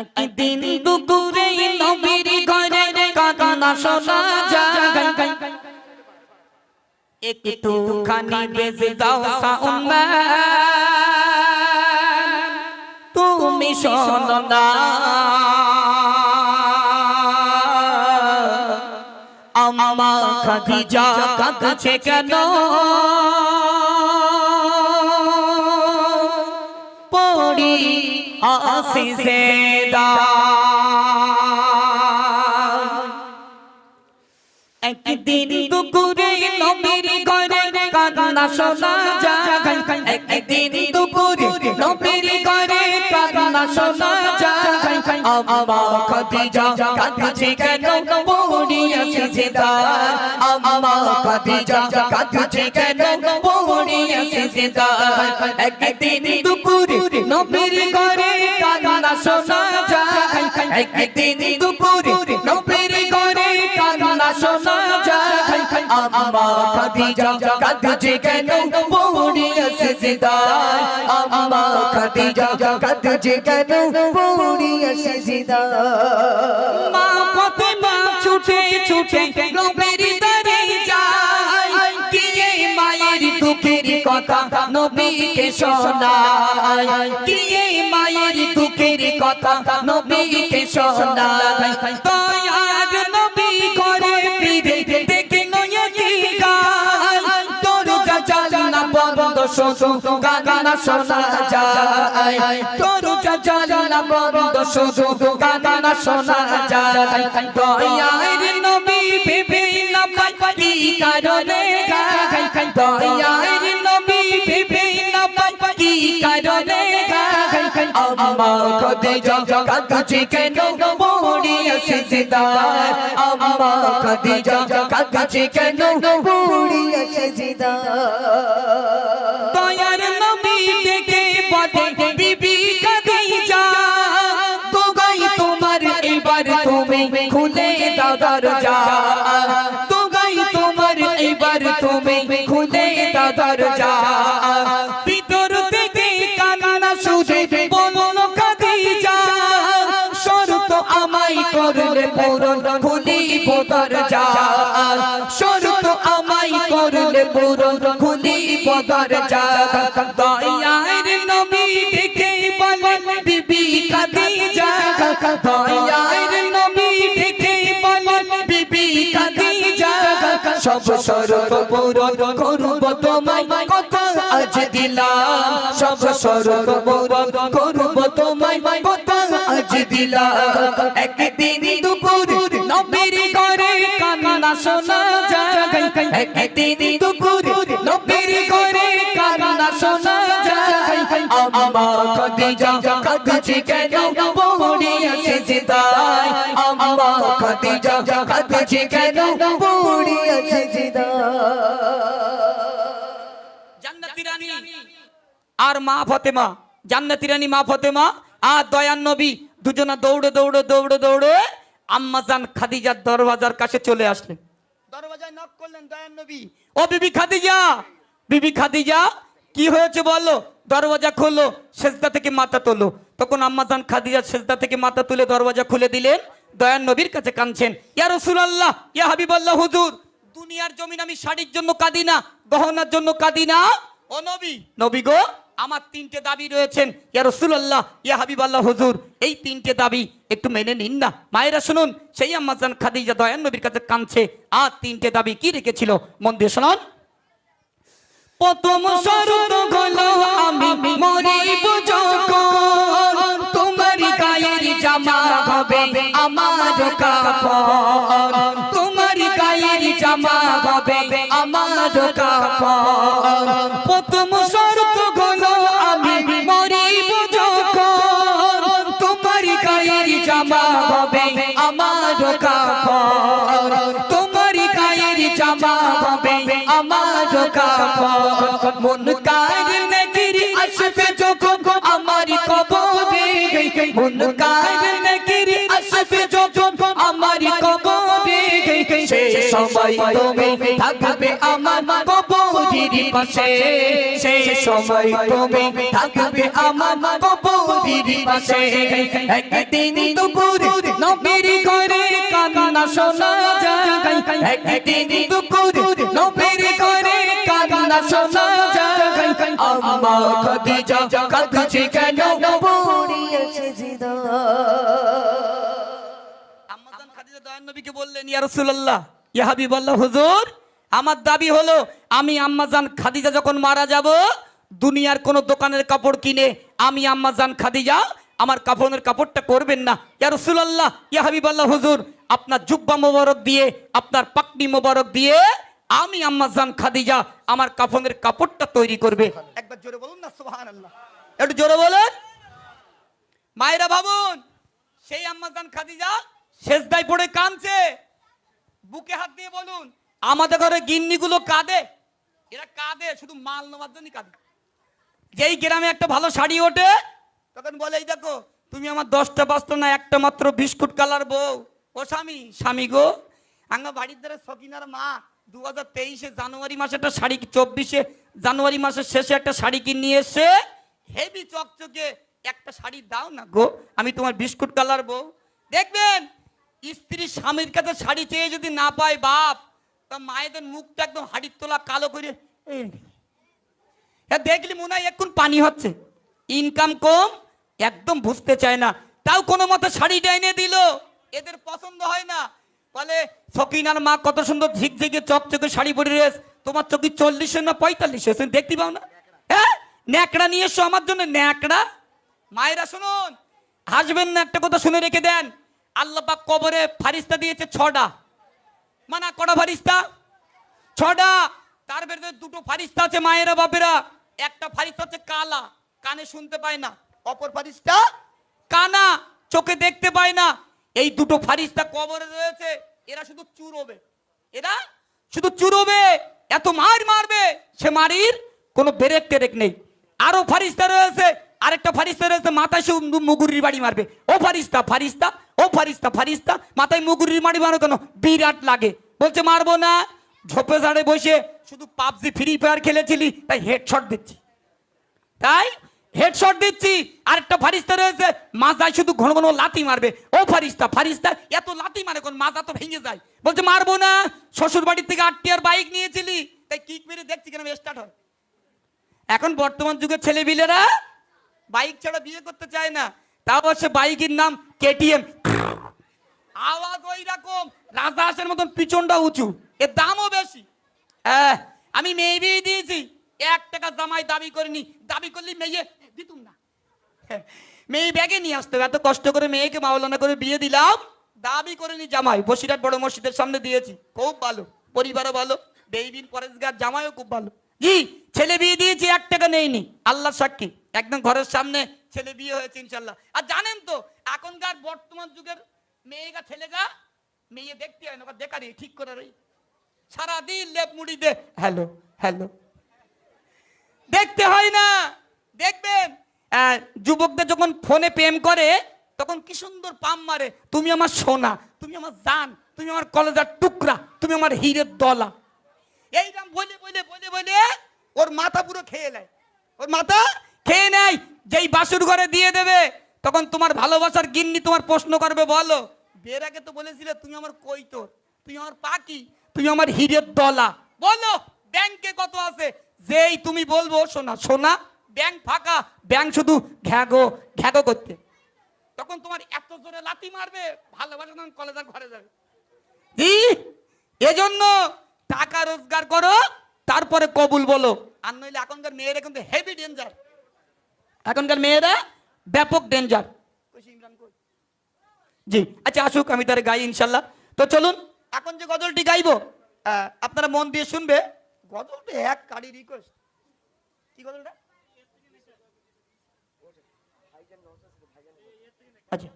একদিন দুপুরে নবীর ঘরে কান্না শোনা যায়, একটুখানি বেজে দাও সাউন্ড, তুমি শোনো না আম্মা খাদিজা কাঁদছে কেন, পড়ি আসিসে দা। একদিন দুপুরে নবীর ঘরে কান্না শোনা যায়, একদিন দুপুরে নবীর ঘরে কান্না শোনা যায়, আম্মা খাদিজা কাঁদছে কেন, পড়ি আসিসে দা। আম্মা খাদিজা কাঁদছে কেন, পড়ি আসিসে দা। একদিন দুপুরে নবীর ঘরে কান্না শোনা যায়, একদিন দুপুরে নবীর ঘরে কান্না শোনা যায়, আম্মা খাদিজা কাঁদছে কেন, পড়ি আসিসে দা। আম্মা খাদিজা কাঁদছে কেন, পড়ি আসিসে দা। মা ফাতেমা ছুটে ছুটে নবীর দরে যায়, গিয়ে মায়ের দুঃখের কথা নবীকে শোনায়, গিয়ে মায়ের দুঃখের কথা নবীকে শোনায়। দয়ার নবী ঘরে ফিরে দেখে নয়া কি গায়, দরজা জানালা বন্ধ শুধু কান্না শোনা যায়, দরজা জানালা বন্ধ শুধু কান্না শোনা যায়। দয়ার নবী ভেবে না পায় কি কারণে গায়, দয়ার নবী ভেবে না পায় কি কারণে গায়, আম্মা খাদিজা কাঁদছে কেন, পড়ি আসিসে দা। আম্মা খাদিজা কাঁদছে কেন, পড়ি আসিসে দা। দয়ার নবী ডেকে বলে বিবি খাদিজা, তোগাই তোমার এবার তুমি খুলে দাও দরজা, তোগাই তোমার এবার তুমি খুলে দাও দরজা। ভিতর থেকে কান্না শুনে বলল খাদিজা, শর্ত আমায় করলে পূরণ, খুলিব দরজা, শর্ত আমায় করলে পূরণ, খুলিব দরজা। দয়ার নবী ডেকে বলেন বিবি খাদিজা, দয়ার নবী ডেকে বলেন বিবি খাদিজা, সব শর্ত পূরণ করব তোমায়, কথা আজ দিলাম, সব শর্ত পূরণ করব তোমায়, কথা আজ দিলাম। একদিন দুপুরে নবীর ঘরে কান্না শোনা যায়, একদিন দুপুরে নবীর ঘরে কান্না শোনা যায়, আম্মা খাদিজা কাঁদছে কেন, পড়ি আসিসে দা। আম্মা খাদিজা কাঁদছে কেন, পড়ি আসিসে দা। জান্নাতি রানী আর মা ফাতেমা, জান্নাতি রানী মা ফাতেমা আর দয়ার নবী দুজনা দৌড়ে দৌড়ে দৌড়ে দৌড়ে আম্মাজান খাদিজার দরওয়াজার কাছে চলে আসলেন। দরওয়াজায় নক করলেন দয়ার নবী, ও বিবি খাদিজা, বিবি খাদিজা কি হয়েছে বলো। দরওয়াজা খুললো, সেজদা থেকে মাথা তোলো। তখন আম্মাজান খাদিজা সেজদা থেকে মাথা তুলে দরওয়াজা খুলে দিলেন, দয়ার নবীর কাছে কাঁদছেন। ইয়া রাসূলুল্লাহ, ইয়া হাবিবাল্লাহ হুজুর, দুনিয়ার জমিন আমি শাড়ির জন্য কাঁদি না, গহনার জন্য কাঁদি না, ও নবী, নবী গো আমার তিনটে দাবি রয়েছেন। ইয়া রাসূলুল্লাহ, ইয়া হাবিবাল্লাহ হুজুর, এই তিনটে দাবি একটু মেনে নিন না। মায়েরা শুনুন, সেই আম্মাজান খাদিজা দয়ার নবীর কাছে কাঁদছে, আর তিনটে দাবি কি রেখেছিল মন দিয়ে শুনুন। প্রথম শর্ত হলো আমি মরিব যখন, তোমার গায়ের জামা হবে আমার কাফন, তোমার গায়ের জামা হবে আমার কাফন। প্রথম শর্ত হলো আমি মরিব যখন, তোমার গায়ের জামা হবে আমার কাফন, তোমার গায়ের জামা হবে আমার কাফন। মুনকার নাকির আসবে যখন আমার কবরে, মুনকার নাকির আসবে আসবে যখন আমার কবরে সেই সময় তুমি থাকবে আমার কবরের পাশে সেই সময় তুমি থাকবে আমার কবরের পাশে একদিন দুপুর নবীর ঘরে কান্না শোনা যায় একদিন দুপুর নবীর ঘরে কান্না শোনা যায় আম্মা খাদিজা কাঁদছে কেন পড়িয়ে সিজদা আম্মা জান খাদিজা দয়ার নবীকে বললেন ইয়া রাসূলুল্লাহ ইয়া হাবিবাল্লাহ হুজুর আমার দাবি হলো আমি আম্মা জান খাদিজা যখন মারা যাব দুনিয়ার কোন দোকানের কাপড় কিনে আমি আম্মা জান খাদিজা আমার কাফনের কাপড়টা করবেন না ইয়া রাসূলুল্লাহ ইয়া হাবিবাল্লাহ হুজুর আপনার জুব্বা মোবারক দিয়ে আপনার পাকনি মোবারক দিয়ে আমি আম্মা জান খাদিজা আমার কাফনের কাপড়টা তৈরি করবে একবার জোরে বলুন না সুবহানাল্লাহ একটু জোরে বলেন মায়েরা ভাবুন সেই আম্মা জান খাদিজা সেজদায় পড়ে কাঁদছে বুকে হাত দিয়ে বলুন আমাদের ঘরে গিন্নিগুলো কাঁদে এরা কাঁদে শুধু মাল নেওয়ার জন্যই কাঁদে যেই গ্রামে একটা ভালো শাড়ি ওঠে তখন বলে এই দেখো তুমি আমার 10টা 5টা না একটা মাত্র বিস্কুট কালার বউ ও স্বামী স্বামী গো আঙ্গা বাড়ির ধারে সকিনার মা 2023 জানুয়ারি মাসে একটা শাড়ি 24 জানুয়ারি মাসের শেষে একটা শাড়ি কিনে নিয়ে এসে হেভি চকচকে একটা শাড়ি দাও না গো আমি তোমার বিস্কুট কালার বউ দেখবেন স্ত্রী স্বামীর কাছে শাড়ি চেয়ে যদি না পায় বাপ তা মায়েদের মুখটা একদম হাড়ির তোলা কালো করে দেখলি মনে হয় এখন পানি হচ্ছে ইনকাম কম একদম বুঝতে চায় না তাও কোনো মতো শাড়িটা এনে দিল এদের পছন্দ হয় না বলে সকিনার মা কত সুন্দর ঝিকঝিকে চকচকে শাড়ি পরে রেস তোমার চোখে 40 না 45 দেখতে পাও না হ্যাঁ ন্যাকড়া নিয়ে এসো আমার জন্য ন্যাকড়া মায়েরা শুনুন হাসবেন না একটা কথা শুনে রেখে দেন আল্লাহ পাক কবরে ফারিস্তা দিয়েছে 6টা মানা কটা ফারিস্তা 6টা তার ভেতরে 2টো ফারিস্তা আছে মায়েরা বাপেরা একটা ফারিস্তা হচ্ছে কালা কানে শুনতে পায় না অপর ফারিস্তা কানা চোখে দেখতে পায় না এই 2টো ফারিস্তা কবরে রয়েছে এরা শুধু চুরোবে এরা শুধু চুরোবে এত মার মারবে সে মারির কোনো ব্রেক টেরেক নেই আরো ফারিস্তা রয়েছে আরেকটা ফারিস্তা রয়েছে মাথায় শুধু মুগুরির বাড়ি মারবে ও ফারিস্তা ফারিস্তা ও ফারিস্তা ফারিস্তা মাথায় মুগুরির বাড়ি মারো কেন বিরাট লাগে বলছে মারবো না ঝোপে ঝাড়ে বসে শুধু পাবজি ফ্রি ফায়ার খেলেছিলি তাই হেডশট দিচ্ছি তাই হেডশট দিচ্ছি আরেকটা ফারিস্তা রয়েছে মাথায় শুধু ঘন ঘন লাথি মারবে ও ফারিস্তা ফারিস্তা এত লাথি মারে কোন মাজা তো ভেঙে যায় বলছে মারবো না শ্বশুর বাড়ির থেকে 8 টিয়ার বাইক নিয়েছিলি তাই কিক মেরে দেখছি কেন স্টার্ট হয় এখন বর্তমান যুগের ছেলেপিলেরা বাইক ছাড়া বিয়ে করতে চায় না তাও সে বাইকের নাম কেটিএম আওয়াজ ওই রকম রাজহাঁসের মতন পিছনটা উঁচু এর দামও বেশি আমি মেয়ে বিয়ে দিয়েছি 1 টাকা জামাই দাবি করিনি দাবি করলি মেয়ে দিতুম না মেয়ে ব্যাগে নিয়ে আসতে এত কষ্ট করে মেয়েকে মাওলানা করে বিয়ে দিলাম দাবি করিনি জামাই বসিরহাট বড় মসজিদের সামনে দিয়েছি খুব ভালো পরিবারও ভালো বেইবিন পরেশগার জামাইও খুব ভালো জি ছেলে বিয়ে দিয়েছি 1 টাকা নেইনি আল্লাহ সাক্ষী একদম ঘরের সামনে ছেলে বিয়ে হয়েছে ইনশাল্লাহ আর জানেন তো এখনকার বর্তমান যুগের মেয়েগা ছেলেগা মেয়ে দেখতে হয় না দেখারি ঠিক করে রই সারাদিন লেপ মুড়ি দে হ্যালো হ্যালো দেখতে হয় না দেখবেন যুবকদের যখন ফোনে প্রেম করে তখন কি সুন্দর পাম মারে তুমি আমার সোনা তুমি আমার জান তুমি আমার কলেজার টুকরা তুমি আমার হীরের দলা এইরকম বলে বলে বলে বলে ওর মাথা পুরো খেয়ে নেয় ওর মাথা খেয়ে নেয় যেই বাসুর ঘরে দিয়ে দেবে তখন তোমার ভালোবাসার গিন্নি তোমার প্রশ্ন করবে বলো বিয়ের আগে তো বলেছিলে তুমি আমার কৈতর তুমি আমার পাখি তুমি আমার হীরের দলা বলো ব্যাংকে কত আছে যেই তুমি বলবো সোনা সোনা ব্যাংক ফাঁকা ব্যাংক শুধু ঘ্যাগো ঘ্যাগো করতে তখন তোমার এত জোরে লাথি মারবে ভালোবাসা তখন কলেজার ঘরে যাবে জি এজন্য টাকা রোজগার করো তারপরে কবুল বলো আর নইলে এখনকার মেয়েরা কিন্তু হেভি ডেঞ্জার এখনকার মেয়েরা ব্যাপক ডেঞ্জার জি আচ্ছা আসুক আমি তার গাই ইনশাল্লাহ তো চলুন এখন যে গজলটি গাইবো আপনারা মন দিয়ে শুনবে গজলটা এক কারি রিকোয়েস্ট কি গজলটা আচ্ছা